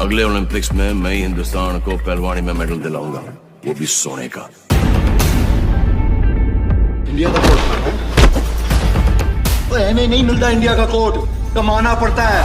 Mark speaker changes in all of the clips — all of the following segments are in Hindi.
Speaker 1: अगले ओलंपिक्स में मैं हिंदुस्तान को पहलवानी में मेडल दिलाऊंगा, वो भी सोने का।
Speaker 2: इंडिया का कोड ऐसे नहीं मिलता, इंडिया का कोड कमाना पड़ता है।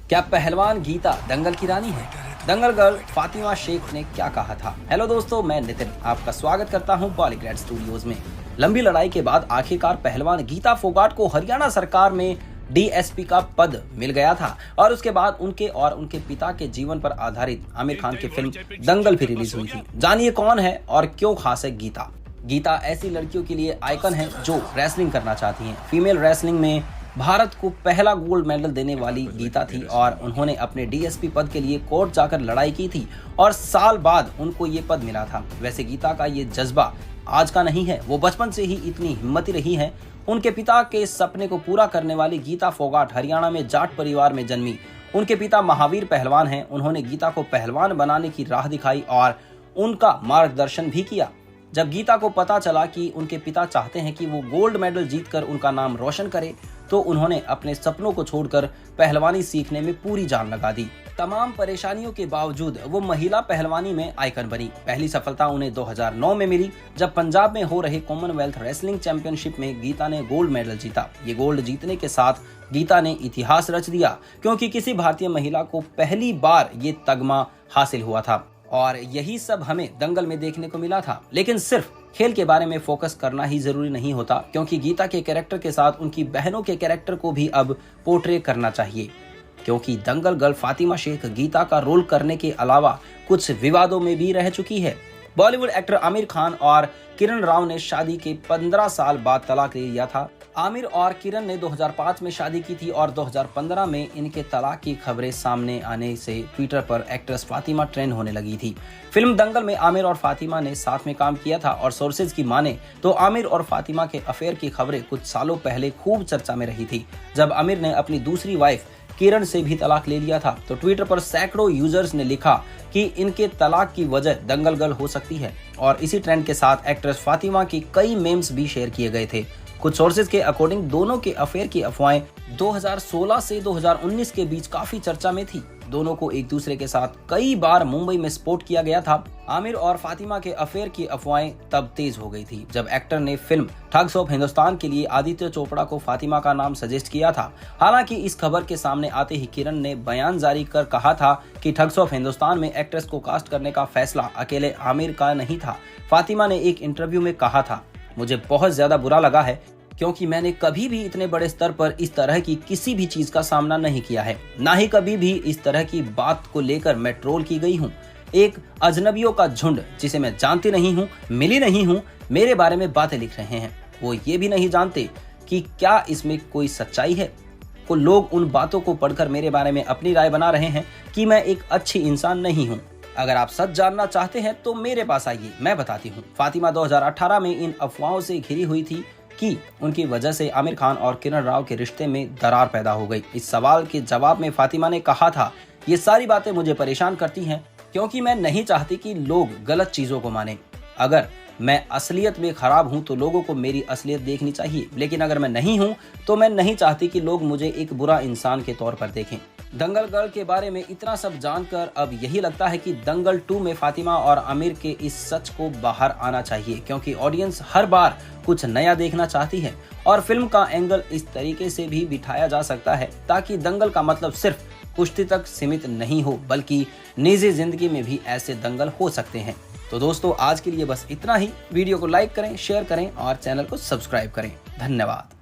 Speaker 3: क्या पहलवान गीता दंगल की रानी है? दंगल गर्ल फातिमा शेख ने क्या कहा था? हेलो दोस्तों, मैं नितिन आपका स्वागत करता हूं बॉलीग्रैड स्टूडियोज में। लंबी लड़ाई के बाद आखिरकार पहलवान गीता फोगाट को हरियाणा सरकार में डीएसपी का पद मिल गया था और उसके बाद उनके और उनके पिता के जीवन पर आधारित आमिर खान की फिल्म दंगल भी रिलीज हुई थी। जानिए कौन है और क्यों खास है गीता। गीता ऐसी लड़कियों के लिए आइकन है जो रेसलिंग करना चाहती हैं। फीमेल रेसलिंग में भारत को पहला गोल्ड मेडल देने वाली गीता थी और उन्होंने अपने डीएसपी पद के लिए कोर्ट जाकर लड़ाई की थी और साल बाद उनको ये पद मिला था। वैसे गीता का ये जज्बा आज का नहीं है, वो बचपन से ही इतनी हिम्मती रही है। उनके पिता के सपने को पूरा करने वाली गीता फोगाट हरियाणा में जाट परिवार में जन्मी। उनके पिता महावीर पहलवान हैं। उन्होंने गीता को पहलवान बनाने की राह दिखाई और उनका मार्गदर्शन भी किया। जब गीता को पता चला कि उनके पिता चाहते हैं कि वो गोल्ड मेडल जीतकर उनका नाम रोशन करे, तो उन्होंने अपने सपनों को छोड़कर पहलवानी सीखने में पूरी जान लगा दी। तमाम परेशानियों के बावजूद वो महिला पहलवानी में आइकन बनी। पहली सफलता उन्हें 2009 में मिली, जब पंजाब में हो रहे कॉमनवेल्थ रेसलिंग चैंपियनशिप में गीता ने गोल्ड मेडल जीता। ये गोल्ड जीतने के साथ गीता ने इतिहास रच दिया, क्योंकि किसी भारतीय महिला को पहली बार ये तगमा हासिल हुआ था और यही सब हमें दंगल में देखने को मिला था। लेकिन सिर्फ खेल के बारे में फोकस करना ही जरूरी नहीं होता, क्योंकि गीता के कैरेक्टर के साथ उनकी बहनों के कैरेक्टर को भी अब पोर्ट्रे करना चाहिए। क्योंकि दंगल गर्ल फातिमा शेख गीता का रोल करने के अलावा कुछ विवादों में भी रह चुकी है। बॉलीवुड एक्टर आमिर खान और किरण राव ने शादी के 15 साल बाद तलाक ले लिया था। आमिर और किरण ने 2005 में शादी की थी और 2015 में इनके तलाक की खबरें सामने आने से ट्विटर पर एक्ट्रेस फातिमा ट्रेंड होने लगी थी। फिल्म दंगल में आमिर और फातिमा ने साथ में काम किया था और सोर्सेज की माने तो आमिर और फातिमा के अफेयर की खबरें कुछ सालों पहले खूब चर्चा में रही थी। जब आमिर ने अपनी दूसरी वाइफ किरण से भी तलाक ले लिया था, तो ट्विटर पर सैकड़ों यूजर्स ने लिखा कि इनके तलाक की वजह दंगल गर्ल हो सकती है और इसी ट्रेंड के साथ एक्ट्रेस फातिमा की कई मेम्स भी शेयर किए गए थे। कुछ सोर्सेज के अकॉर्डिंग दोनों के अफेयर की अफवाहें 2016 से 2019 के बीच काफी चर्चा में थी। दोनों को एक दूसरे के साथ कई बार मुंबई में स्पॉट किया गया था। आमिर और फातिमा के अफेयर की अफवाहें तब तेज हो गई थी जब एक्टर ने फिल्म ठग्स ऑफ हिंदुस्तान के लिए आदित्य चोपड़ा को फातिमा का नाम सजेस्ट किया था। हालांकि इस खबर के सामने आते ही किरण ने बयान जारी कर कहा था कि ठग्स ऑफ हिंदुस्तान में एक्ट्रेस को कास्ट करने का फैसला अकेले आमिर का नहीं था। फातिमा ने एक इंटरव्यू में कहा था, मुझे बहुत ज्यादा बुरा लगा है क्योंकि मैंने कभी भी इतने बड़े स्तर पर इस तरह की किसी भी चीज का सामना नहीं किया है, ना ही कभी भी इस तरह की बात को लेकर मैं ट्रोल की गई हूँ। एक अजनबियों का झुंड जिसे मैं जानती नहीं हूँ, मिली नहीं हूँ, मेरे बारे में बातें लिख रहे हैं। वो ये भी नहीं जानते कि क्या इसमें कोई सच्चाई है। को लोग उन बातों को पढ़कर मेरे बारे में अपनी राय बना रहे हैं कि मैं एक अच्छी इंसान नहीं हूँ। अगर आप सच जानना चाहते हैं तो मेरे पास आइए, मैं बताती हूँ। फातिमा 2018 में इन अफवाहों से घिरी हुई थी कि उनकी वजह से आमिर खान और किरण राव के रिश्ते में दरार पैदा हो गई। इस सवाल के जवाब में फातिमा ने कहा था, ये सारी बातें मुझे परेशान करती हैं क्योंकि मैं नहीं चाहती कि लोग गलत चीजों को माने। अगर मैं असलियत में खराब हूं तो लोगों को मेरी असलियत देखनी चाहिए, लेकिन अगर मैं नहीं हूं तो मैं नहीं चाहती कि लोग मुझे एक बुरा इंसान के तौर पर देखें। दंगल गर्ल के बारे में इतना सब जानकर अब यही लगता है कि दंगल 2 में फातिमा और आमिर के इस सच को बाहर आना चाहिए, क्योंकि ऑडियंस हर बार कुछ नया देखना चाहती है और फिल्म का एंगल इस तरीके से भी बिठाया जा सकता है ताकि दंगल का मतलब सिर्फ कुश्ती तक सीमित नहीं हो, बल्कि निजी जिंदगी में भी ऐसे दंगल हो सकते हैं। तो दोस्तों, आज के लिए बस इतना ही। वीडियो को लाइक करें, शेयर करें और चैनल को सब्सक्राइब करें। धन्यवाद।